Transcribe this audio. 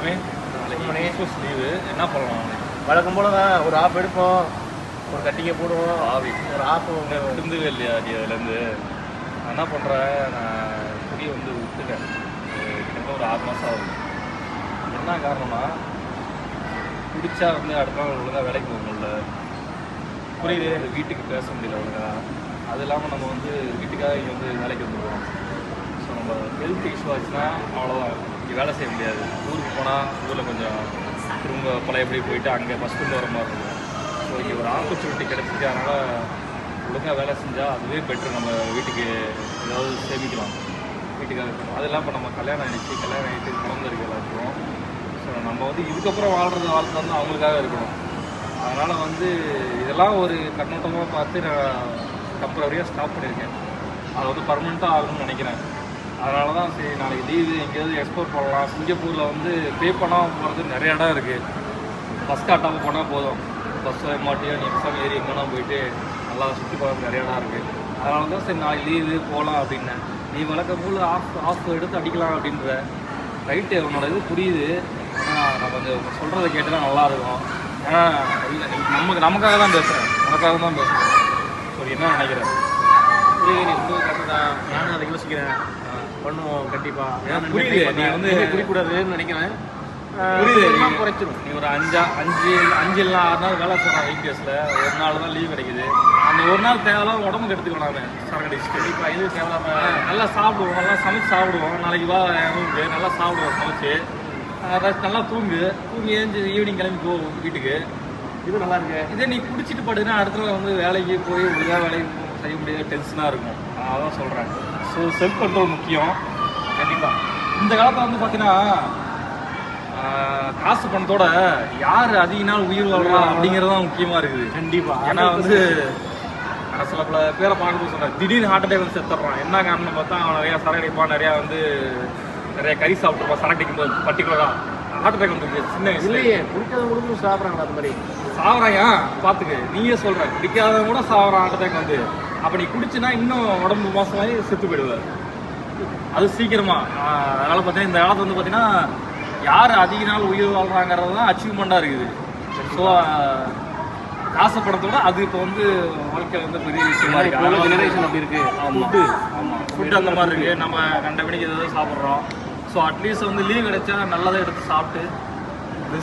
அவன் Christmas leave என்ன பண்ணலாம்? வழக்கம் போல தான் ஒரு ஆப் எடுப்போம், ஒரு கட்டிங்க போடுவோம், ஒரு ஆப் இருந்தவே இல்லையா நீ அதுலேருந்து? நான் என்ன பண்ணுறேன், நான் குடியை வந்து விட்டுட்டேன். கிட்டத்தட்ட ஒரு 6 மாதம் ஆகுது. என்ன காரணம்னா, குடித்தா வந்து அடுத்த நாள் ஒழுங்காக வேலைக்கு போக முடியல. புரியுது, வீட்டுக்கு பேச முடியல ஒழுங்காக. அது இல்லாமல் நம்ம வந்து வீட்டுக்காக இங்கே வந்து வேலைக்கு வந்துடுவோம். ஸோ நம்ம ஹெல்த் இஷ்யூ ஆச்சுன்னா அவ்வளோதான், இங்கே வேலை செய்ய முடியாது. ஊருக்கு போனால் ஊரில் கொஞ்சம் திரும்ப பழையபடி போயிட்டு அங்கே ஃபஸ்ட்டு வர மாதிரி இருக்கும். ஸோ இங்கே ஒரு ஆப்பர்ச்சுனிட்டி கிடச்சிட்டு, அதனால் ஒழுங்காக வேலை செஞ்சால் அதுவே பெட்ரு. நம்ம வீட்டுக்கு ஏதாவது சேமிக்கலாம், வீட்டுக்காக இருக்கணும். அது இல்லாமல் இப்போ நம்ம கல்யாணம் ஆகிடுச்சு, கல்யாணம் ஆகிட்டு குழந்தை இருக்கு எல்லாருக்கும். ஸோ நம்ம வந்து இதுக்கப்புறம் வாழ்க்கை வந்து அவங்களுக்காக இருக்கணும். அதனால் வந்து இதெல்லாம் ஒரு கண்ணோட்டமாக பார்த்து நான் டெம்பரரியாக ஸ்டாப் பண்ணியிருக்கேன். அதை வந்து பர்மனெண்ட்டாக ஆகணும்னு நினைக்கிறேன். அதனால தான் சரி நாளைக்கு லீவு எங்கேயாவது எக்ஸ்ப்ளோர் பண்ணலாம். சிங்கப்பூரில் வந்து பே பண்ணாமல் போகிறது நிறைய இடம் இருக்குது. பஸ் காட்டாமல் போனால் போதும், பஸ் மாட்டியோ நீ எக்ஸாம் ஏறி எங்கன்னா போயிட்டு நல்லா சுற்றி பார்க்க நிறைய இடம் இருக்குது. அதனால தான் சரி நாளைக்கு லீவு போகலாம் அப்படின்னேன். நீ வழக்கம் போல் ஆஃப் எடுத்து அடிக்கலாம் அப்படின்ற ரைட்டு உன்னோட இது புரியுது. ஆனால் நான் கொஞ்சம் சொல்கிறத கேட்டு தான் நல்லாயிருக்கும். ஏன்னா இல்லை நமக்காக தான் பேசுகிறேன், நமக்காக தான் பேசுகிறேன். சரி என்ன நினைக்கிறேன்? புரியுது, நீ ரொம்ப கரெக்டு தான். நானும் அதை யோசிக்கிறேன், பண்ணுவோம் கண்டிப்பாக. ஏன்னா புரியுது, நீ வந்து குடிக்கூடாதுன்னு நினைக்கிறேன். புரியுது, குறைச்சிடும். நீ ஒரு 5 இல்லை 6 நாள் வேலை செய்யலாம். வீக்டேஸில் ஒரு நாள் தான் லீவ் கிடைக்குது. அந்த ஒரு நாள் தேவையில்லாம் உடம்புக்கு எடுத்துக்கலாம். நான் சரக்கு அடிச்சுட்டு கண்டிப்பாக இது தேவையில்லாமல் நல்லா சாப்பிடுவோம், நல்லா சமைச்சு சாப்பிடுவோம். நாளைக்கு வா ரூமுக்கு நல்லா சாப்பிடுவோம் சமைச்சு, நல்லா தூங்கி ஏஞ்சி ஈவினிங் கிளம்பி போ வீட்டுக்கு. இது நல்லா இருக்கு. இதே நீ குடிச்சிட்டு படுன்னா அடுத்த நாள் வந்து வேலைக்கு போய் ஒழுங்காக வேலைக்கு செய்ய முடியாத டென்ஷனாக இருக்கும். நான் அதான் சொல்கிறேன். ஸோ செல்ஃப் கண்ட்ரோல் முக்கியம் கண்டிப்பாக. இந்த காலத்தில் வந்து பார்த்தீங்கன்னா காசு பணத்தோட யார் அதிக நாள் உயிர் வாழ்றா அப்படிங்கிறது தான் முக்கியமாக இருக்குது. கண்டிப்பாக. ஏன்னா வந்து சில பல பேரை பார்க்கும்போது சொன்னேன், திடீர்னு ஹார்ட் அட்டாக் வந்து செத்துறான். என்ன காரணம் பார்த்தா அவன் நிறையா சரக்கு அடிப்பான், நிறைய கறி சாப்பிட்டுருப்பான். சரக்கு அடிக்கும்போது பர்டிகுலராக ஹார்ட் அட்டாக் வந்து சின்ன வயசுல. இல்லையே, குடிக்காத முடிஞ்சு சாப்பிட்றாங்களா அந்த மாதிரி? சாவறாயா பார்த்துக்கு, நீயே சொல்ற குடிக்காதவங்க கூட சாவறான் ஹார்ட் அட்டாக் வந்து. அப்போ நீ குடிச்சுன்னா இன்னும் உடம்பு மாசமாகி செத்து போயிடுவார் அது சீக்கிரமா. அதனால பார்த்தீங்கன்னா இந்த காலத்து வந்து பார்த்தீங்கன்னா யார் அதிக நாள் உயிர் வாழ்றாங்கிறது தான் அச்சீவ்மெண்ட்டாக இருக்குது. ஸோ காசு படத்தோட அது இப்போ வந்து வாழ்க்கையில் வந்து பெரிய விஷயமா இருக்குது. ஜெனரேஷன் அப்படி இருக்குது. ஆமாம், ஃபுட்டு அந்த மாதிரி இருக்குது. நம்ம கண்டபடிக்கு எதாவது சாப்பிட்றோம். ஸோ அட்லீஸ்ட் வந்து லீவ் கிடைச்சா நல்லதை எடுத்து சாப்பிட்டு